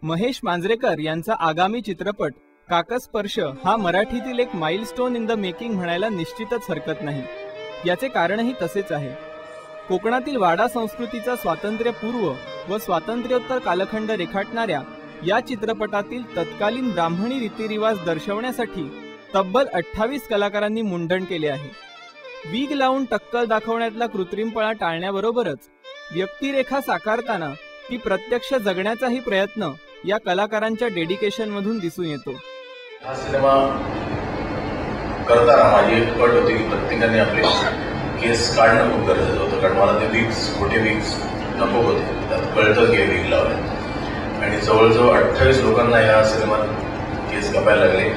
महेश मांजरेकर यांचा आगामी चित्रपट काकस्पर्श हा मराठीतील एक माइलस्टोन इन द मेकिंग म्हणायला निश्चितच हरकत नाही। याचे कारणही तसेच आहे। कोकणातील वाडा संस्कृतीचा स्वातंत्र्यपूर्व व स्वातंत्र्योत्तर कालखंड रेखाटणाऱ्या या चित्रपटातील तत्कालीन ब्राह्मणी रीतिरिवाज दर्शवण्यासाठी तब्बल 28 कलाकारांनी मुंडन केले आहे। वीग लावून टक्कल दाखवण्यातला कृत्रिमपणा टाळण्याबरोबरच व्यक्तिरेखा साकारताना ती प्रत्यक्ष जगण्याचाही प्रयत्न या कलाकारांच्या डेडिकेशन मधून दिसून येतो। हा सिनेमा करताना माझी एक अट होती की प्रत्येकाने आपले केस काढणं खूप गरजेचं होतं, कारण मला ते विग्स खोटे विग्स नको होते। त्यात कळतं की विग लावले आणि जवळजवळ 28 लोकांना या सिनेमात केस कापायला लागले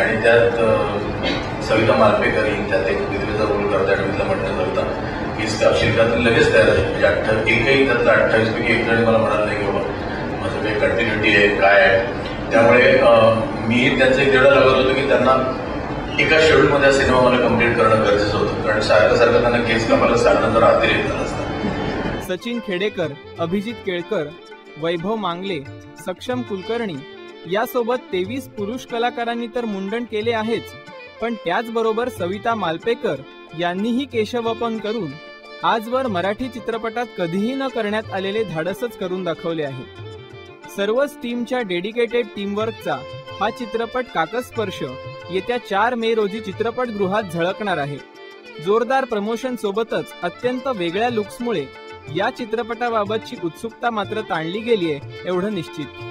आणि त्यात सविता मालपेकर ही त्यात एक विधवेचा रोल करते आणि तिला म्हटलं सविता केस कापशील का, तर लगेच तयार झाली। म्हणजे एकही त्यातला 28 पैकी एक जण मला म्हणाल नाही की बाबा माझं काही कंटिन्युटी आहे काय आहे। त्यामुळे मी त्यांचं एक तेवढं लागत होतं की त्यांना एका शेड्यूलमध्ये सिनेमा मला कम्प्लीट करणं गरजेचं होतं, कारण सारखं त्यांना केस कापायला सांगणं तर अतिरेक झालं असतं। सचिन खेडेकर, अभिजित केळकर, वैभव मांगले, सक्षम कुलकर्णी यासोबत 23 पुरुष कलाकारांनी तर मुंडन केले आहेच, पण त्याचबरोबर सविता मालपेकर यांनीही केशवपन करून आजवर मराठी चित्रपटात कधीही न करण्यात आलेले धाडसच करून दाखवले आहे। सर्वच टीमच्या डेडिकेटेड टीमवर्कचा हा चित्रपट काकस्पर्श येत्या 4 मे रोजी चित्रपटगृहात झळकणार आहे। जोरदार प्रमोशन सोबतच अत्यंत वेगळ्या लुक्समुळे या चित्रपटाबाबतची उत्सुकता मात्र ताणली गेली आहे एवढं निश्चित।